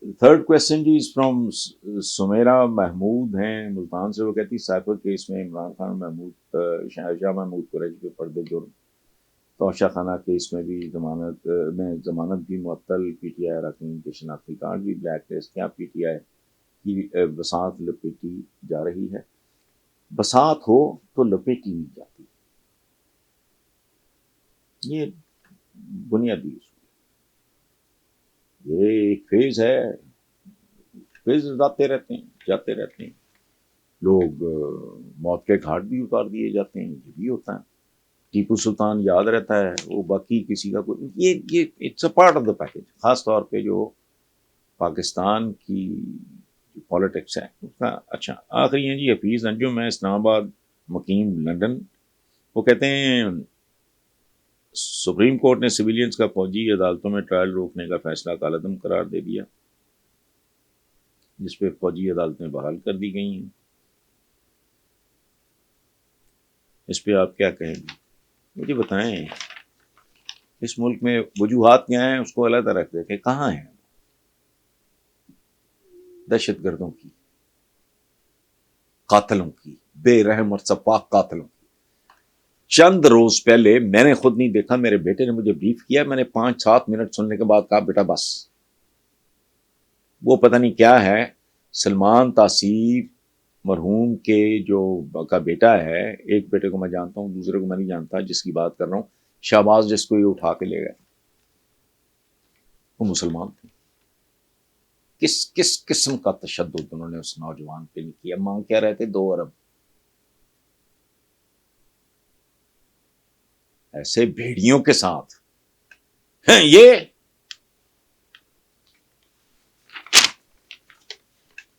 Third question جی is from Samira Mahmood ہیں ملتان سے. وہ کہتی سائبر کیس میں عمران خان محمود شاہ محمود قریشی کے پردے جرم, توشہ خانہ کیس میں بھی ضمانت بھی معطل, پی ٹی آئی اراکین کے شناختی کارڈ بھی بلیک لسٹ. کیا پی ٹی آئی کی بساط لپیٹی جا رہی ہے؟ بساط ہو تو لپیٹی نہیں جاتی, یہ بنیادی اصول. یہ ایک فیز ہے, فیز جاتے رہتے ہیں لوگ, موت کے گھاٹ بھی اتار دیے جاتے ہیں, یہ بھی ہوتا ہے. ٹیپو سلطان یاد رہتا ہے, وہ باقی کسی کا کوئی, یہ it's a part of the package. خاص طور پہ جو پاکستان کی پالیٹکس ہے اس کا. اچھا آخری ہیں جی حفیظ انجم ہے اسلام آباد مقیم لندن. وہ کہتے ہیں سپریم کورٹ نے سویلینز کا فوجی عدالتوں میں ٹرائل روکنے کا فیصلہ کالعدم قرار دے دیا, جس پہ فوجی عدالتیں بحال کر دی گئی ہیں. اس پہ آپ کیا کہیں گے؟ مجھے بتائیں. اس ملک میں وجوہات کیا ہیں اس کو علیحدہ رکھ دے کہ کہاں ہیں دہشت گردوں کی, قاتلوں کی, بے رحم اور سفاک قاتلوں کی. چند روز پہلے میں نے خود نہیں دیکھا, میرے بیٹے نے مجھے بریف کیا, میں نے 5-7 منٹ سننے کے بعد کہا بیٹا بس. وہ پتہ نہیں کیا ہے, سلمان تاثیر مرحوم کے جو کا بیٹا ہے, ایک بیٹے کو میں جانتا ہوں, دوسرے کو میں نہیں جانتا, جس کی بات کر رہا ہوں شہباز, جس کو یہ اٹھا کے لے گئے, وہ مسلمان تھے. کس قسم کا تشدد انہوں نے اس نوجوان پہ نہیں کیا. مانگ کیا رہتے 2 ارب. ایسے بھیڑیوں کے ساتھ یہ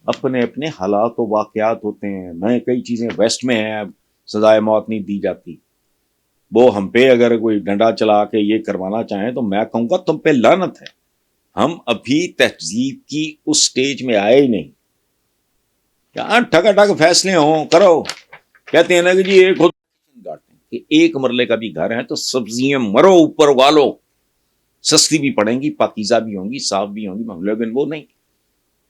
اپنے حالات و واقعات ہوتے ہیں. میں کئی چیزیں ویسٹ میں ہیں, سزائے موت نہیں دی جاتی. وہ ہم پہ اگر کوئی ڈنڈا چلا کے یہ کروانا چاہیں تو میں کہوں گا تم پہ لعنت ہے. ہم ابھی تہذیب کی اس سٹیج میں آئے ہی نہیں. یہاں ٹھگا ٹھگ فیصلے ہوں کرو. کہتے ہیں نا کہ جی ایک کہ ایک مرلے کا بھی گھر ہے تو سبزیاں مرو اوپر والو, سستی بھی پڑیں گی, پاکیزہ بھی ہوں گی, صاف بھی ہوں گی. لیکن وہ نہیں,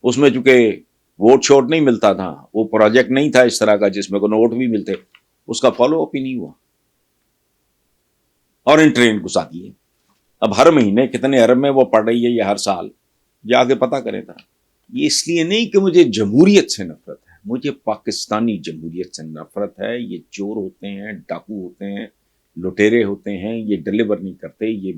اس میں چونکہ ووٹ شوٹ نہیں ملتا تھا, وہ پروجیکٹ نہیں تھا اس طرح کا جس میں کو نوٹ بھی ملتے, اس کا فالو اپ ہی نہیں ہوا. اور ان ٹرین گھسا دیے. اب ہر مہینے کتنے ارب میں وہ پڑ رہی ہے یہ ہر سال, جا کے پتہ کرے تھا. یہ اس لیے نہیں کہ مجھے جمہوریت سے نفرت ہے, مجھے پاکستانی جمہوریت سے نفرت ہے. یہ چور ہوتے ہیں, ڈاکو ہوتے ہیں, لٹیرے ہوتے ہیں, یہ ڈلیور نہیں کرتے. یہ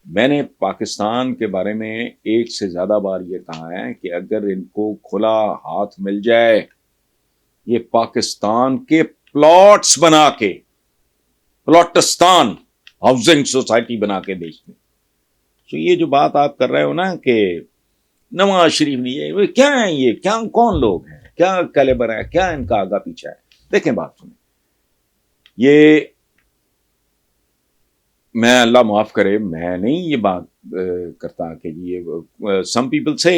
میں نے پاکستان کے بارے میں 1 سے زیادہ بار یہ کہا ہے کہ اگر ان کو کھلا ہاتھ مل جائے, یہ پاکستان کے پلاٹس بنا کے, پلاٹستان ہاؤسنگ سوسائٹی بنا کے بیچ دیں. تو یہ جو بات آپ کر رہے ہو نا کہ نواز شریف نہیں ہے, کیا ہے یہ, کیا کون لوگ ہیں, کیا کیلیبر ہے, کیا ان کا آگا پیچھا ہے. دیکھیں بات سنیں, یہ میں اللہ معاف کرے میں نہیں یہ بات کرتا کہ یہ سم پیپل سے,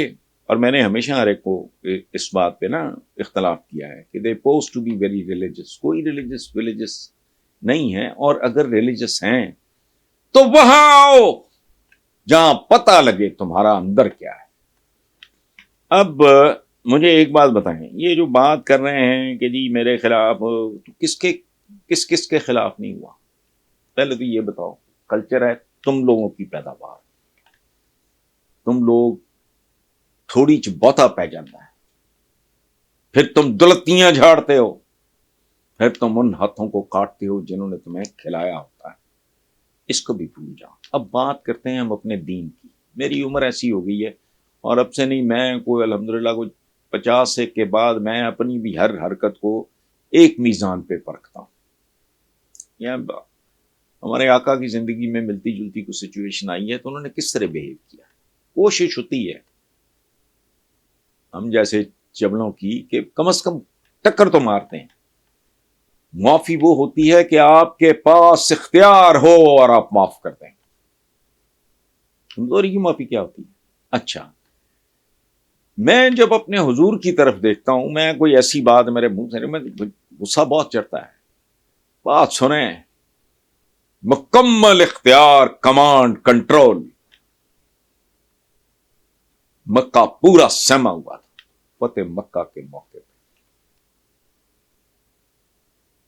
اور میں نے ہمیشہ ہر ایک کو اس بات پہ نا اختلاف کیا ہے کہ they pose to be very religious. کوئی ریلیجس نہیں ہے, اور اگر ریلیجس ہیں تو وہاں آؤ جہاں پتہ لگے تمہارا اندر کیا ہے. اب مجھے ایک بات بتائیں, یہ جو بات کر رہے ہیں کہ جی میرے خلاف, کس کے خلاف نہیں ہوا؟ پہلے تو یہ بتاؤ. کلچر ہے تم لوگوں کی پیداوار, تم لوگ تھوڑی چ بہتا پہ جاتا ہے, پھر تم دلتیاں جھاڑتے ہو, پھر تم ان ہاتھوں کو کاٹتے ہو جنہوں نے تمہیں کھلایا ہوتا ہے. اس کو بھی بھول جاؤ. اب بات کرتے ہیں ہم اپنے دین کی. میری عمر ایسی ہو گئی ہے, اور اب سے نہیں, میں کوئی الحمدللہ کوئی 50 کے بعد میں اپنی بھی ہر حرکت کو ایک میزان پہ پرکھتا ہوں. یا ہمارے آقا کی زندگی میں ملتی جلتی کوئی سچویشن آئی ہے تو انہوں نے کس طرح بہیو کیا. کوشش ہوتی ہے ہم جیسے چبلوں کی کہ کم از کم ٹکر تو مارتے ہیں. معافی وہ ہوتی ہے کہ آپ کے پاس اختیار ہو اور آپ معاف کر دیں. کمزوری کی معافی کیا ہوتی ہے؟ اچھا, میں جب اپنے حضور کی طرف دیکھتا ہوں, میں کوئی ایسی بات میرے منہ سے, میں غصہ بہت چڑھتا ہے. بات سنیں, مکمل اختیار, کمانڈ, کنٹرول. مکہ پورا سہما ہوا تھا فتح مکہ کے موقع پہ.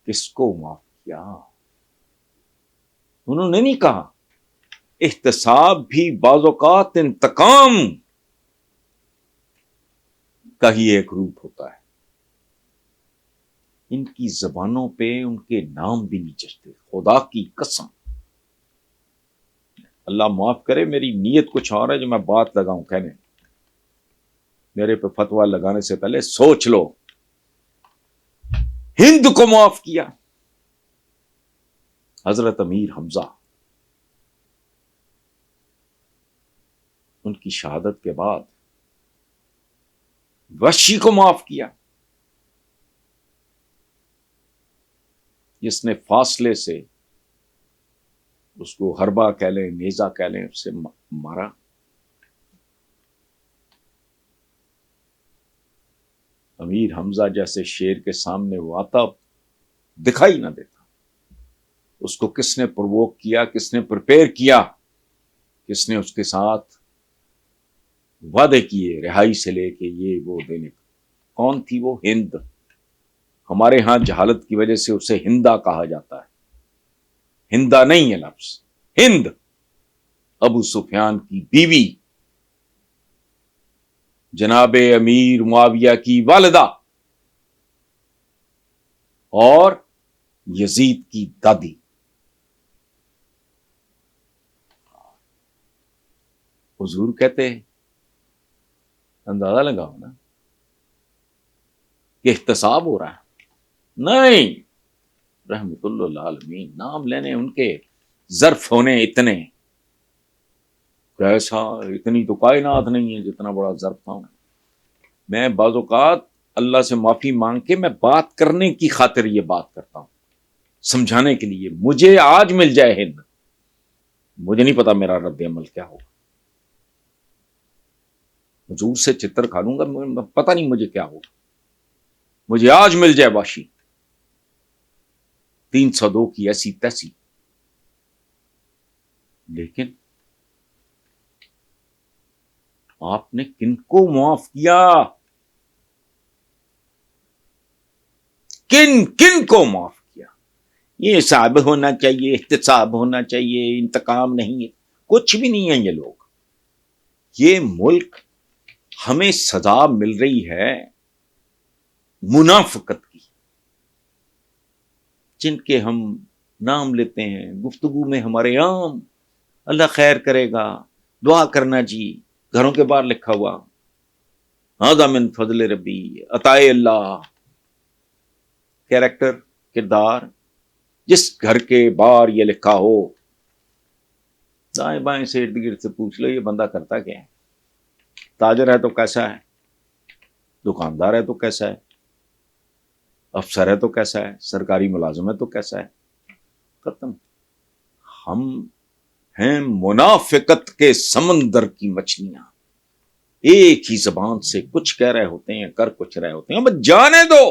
کس کو معاف کیا؟ انہوں نے نہیں کہا. احتساب بھی بعض اوقات انتقام کا ہی ایک روپ ہوتا ہے. ان کی زبانوں پہ ان کے نام بھی نہیں چڑھتے، خدا کی قسم. اللہ معاف کرے، میری نیت کچھ اور ہے جو میں بات لگاؤں کہنے. میرے پہ فتویٰ لگانے سے پہلے سوچ لو. ہند کو معاف کیا حضرت امیر حمزہ. ان کی شہادت کے بعد وحشی کو معاف کیا، جس نے فاصلے سے اس کو حربہ کہہ لیں، نیزہ کہہ لیں، اس سے مارا. امیر حمزہ جیسے شیر کے سامنے وہ آتا دکھائی نہ دیتا. اس کو کس نے پرووک کیا، کس نے پریپئر کیا، کس نے اس کے ساتھ وعدے کیے رہائی سے لے کے یہ وہ دینے کا؟ کون تھی وہ؟ ہند. ہمارے ہاں جہالت کی وجہ سے اسے ہندا کہا جاتا ہے. ہندا نہیں ہے لفظ، ہند. ابو سفیان کی بیوی، جناب امیر معاویہ کی والدہ اور یزید کی دادی. حضور کہتے ہیں، اندازہ لگاؤ نا کہ احتساب ہو رہا ہے. نہیں، رحمت اللہ عالمین نام لینے ان کے ظرف ہونے اتنے، کیسا اتنی تو کائنات نہیں ہے جتنا بڑا ظرف تھا. میں بعض اوقات اللہ سے معافی مانگ کے میں بات کرنے کی خاطر یہ بات کرتا ہوں، سمجھانے کے لیے. مجھے آج مل جائے ہند، مجھے نہیں پتا میرا رد عمل کیا ہوگا. حضور سے چتر کھا لوں گا، پتہ نہیں مجھے کیا ہوگا. مجھے آج مل جائے واشی 302 کی ایسی تیسی. لیکن آپ نے کن کو معاف کیا؟ کن کو معاف کیا؟ یہ حساب ہونا چاہیے، احتساب ہونا چاہیے، انتقام نہیں ہے، کچھ بھی نہیں ہے. یہ لوگ، یہ ملک ہمیں سزا مل رہی ہے منافقت کی، جن کے ہم نام لیتے ہیں گفتگو میں ہمارے عام. اللہ خیر کرے گا، دعا کرنا جی، گھروں کے باہر لکھا ہوا ھذا من فضل ربی، عطائے اللہ. کیریکٹر، کردار، جس گھر کے باہر یہ لکھا ہو، دائیں بائیں سے ارد گرد سے پوچھ لو یہ بندہ کرتا کیا ہے. تاجر ہے تو کیسا ہے، دکاندار ہے تو کیسا ہے، افسر ہے تو کیسا ہے، سرکاری ملازم ہے تو کیسا ہے. ختم. ہم ہیں منافقت کے سمندر کی مچھلیاں، ایک ہی زبان سے کچھ کہہ رہے ہوتے ہیں، کر کچھ رہے ہوتے ہیں. بس جانے دو.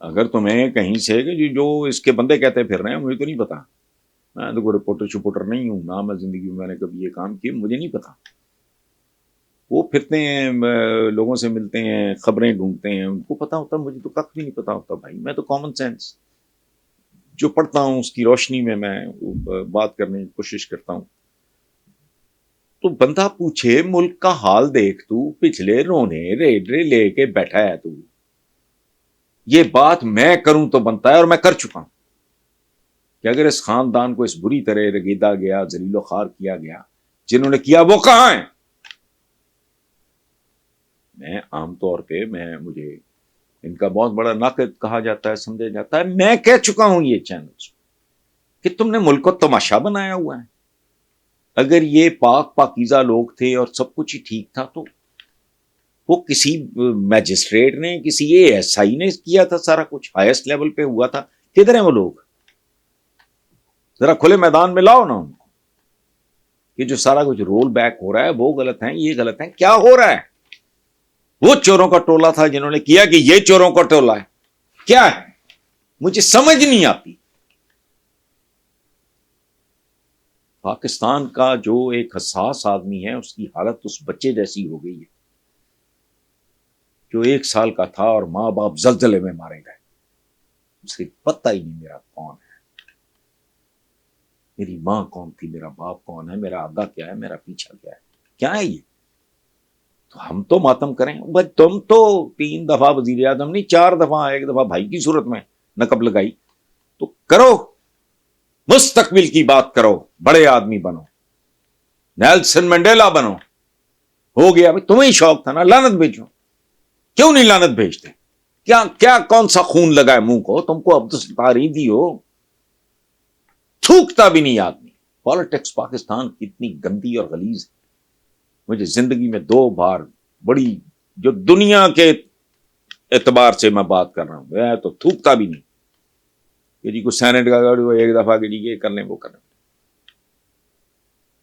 اگر تمہیں کہیں سے کہ جو اس کے بندے کہتے پھر رہے ہیں، مجھے تو نہیں پتا، میں تو کوئی رپورٹر شپورٹر نہیں ہوں نا، میں زندگی میں نے کبھی یہ کام کیا، مجھے نہیں پتا. وہ پھرتے ہیں، لوگوں سے ملتے ہیں، خبریں ڈھونڈتے ہیں، ان کو پتا ہوتا. مجھے تو کچھ بھی نہیں پتا ہوتا بھائی. میں تو کامن سینس جو پڑھتا ہوں اس کی روشنی میں بات کرنے کی کوشش کرتا ہوں. تو بندہ پوچھے ملک کا حال دیکھ، تو پچھلے رونے ریڈرے لے کے بیٹھا ہے، تو یہ بات میں کروں تو بنتا ہے، اور میں کر چکا ہوں کہ اگر اس خاندان کو اس بری طرح رگیدا گیا، ذلیل و خوار کیا گیا، جنہوں نے کیا وہ کہاں ہیں. میں عام طور پہ مجھے ان کا بہت بڑا ناقد کہا جاتا ہے، سمجھا جاتا ہے. میں کہہ چکا ہوں یہ چینل کہ تم نے ملک کو تماشا بنایا ہوا ہے. اگر یہ پاک پاکیزہ لوگ تھے اور سب کچھ ہی ٹھیک تھا، تو وہ کسی میجسٹریٹ نے، کسی ASI نے کیا تھا سارا کچھ، ہائیسٹ لیول پہ ہوا تھا. کدھر ہیں وہ لوگ؟ ذرا کھلے میدان میں لاؤ نا ان کو کہ جو سارا کچھ رول بیک ہو رہا ہے وہ غلط ہیں، یہ غلط ہیں. کیا ہو رہا ہے؟ وہ چوروں کا ٹولہ تھا جنہوں نے کیا کہ یہ چوروں کا ٹولہ ہے. کیا ہے؟ مجھے سمجھ نہیں آتی. پاکستان کا جو ایک حساس آدمی ہے اس کی حالت اس بچے جیسی ہو گئی ہے جو 1 سال کا تھا اور ماں باپ زلزلے میں مارے گئے. اسے پتہ ہی نہیں میرا کون ہے, میری ماں کون تھی, میرا باپ کون ہے, میرا آگا کیا ہے, میرا پیچھا کیا ہے یہ. تو ہم تو ماتم کریں بھائی, تم تو 3 دفعہ وزیر اعظم نہیں 4 دفعہ, 1 دفعہ بھائی کی صورت میں نقب لگائی, تو کرو مستقبل کی بات کرو, بڑے آدمی بنو, نیلسن منڈیلا بنو. ہو گیا بھائی, تمہیں شوق تھا نا لعنت بھیجو, کیوں نہیں لعنت بھیجتے؟ کیا کون سا خون لگا ہے منہ کو تم کو, عبدالستار ہی دی ہو, تھوکتا بھی نہیں آدمی. پالیٹکس پاکستان کی اتنی گندی اور غلیظ ہے. مجھے زندگی میں 2 بار بڑی جو دنیا کے اعتبار سے میں بات کر رہا ہوں, میں تو تھوکتا بھی نہیں کہ جی کو سینٹ کا گاڑی وہ 1 دفعہ کے لیے یہ کر لیں وہ کر لیں.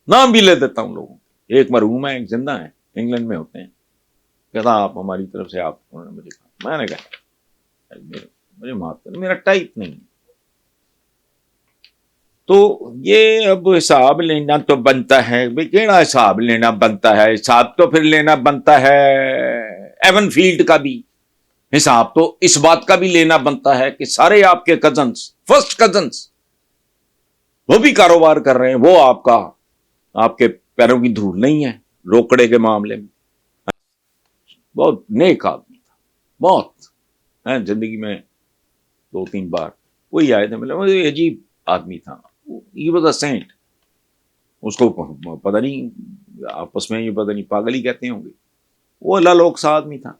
نام بھی لے دیتا ہوں لوگوں, ایک مرحوم ہے, ایک زندہ ہے, انگلینڈ میں ہوتے ہیں, کہتا آپ ہماری طرف سے, آپ انہوں نے مجھے کہا, میں نے کہا مجھے معاف کر, میرا ٹائپ نہیں. تو یہ اب حساب لینا تو بنتا ہے بھائی, کیڑا حساب لینا بنتا ہے, حساب تو پھر لینا بنتا ہے ایون فیلڈ کا بھی, حساب تو اس بات کا بھی لینا بنتا ہے کہ سارے آپ کے کزنس, فرسٹ کزنس, وہ بھی کاروبار کر رہے ہیں, وہ آپ کے پیروں کی دھول نہیں ہے روکڑے کے معاملے میں. بہت نیک آدمی تھا, بہت زندگی میں 2-3 بار وہی آئے تھے, مطلب عجیب آدمی تھا, ہی واز اے سینٹ. اس کو پتہ نہیں آپس میں یہ پتہ نہیں پاگل ہی کہتے ہوں گے, وہ اللہ لوک سا آدمی تھا.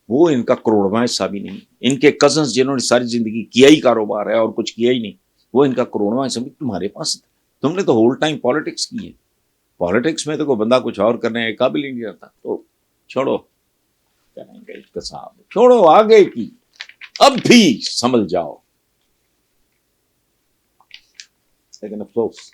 وہ ان کا کروڑواں حصہ بھی نہیں. ان کے کزنس جنہوں نے ساری زندگی کیا ہی کاروبار ہے اور کچھ کیا ہی نہیں, وہ ان کا کروڑواں حصہ بھی تمہارے پاس. تم نے تو ہول ٹائم پالیٹکس کی ہے, پالیٹکس میں تو کوئی بندہ کچھ اور کرنے کے قابل ہی نہیں رہتا. تو چھوڑو, کریں گے اقتصاد, چھوڑو آگے کی, اب بھی سنبھل جاؤ. لیکن افسوس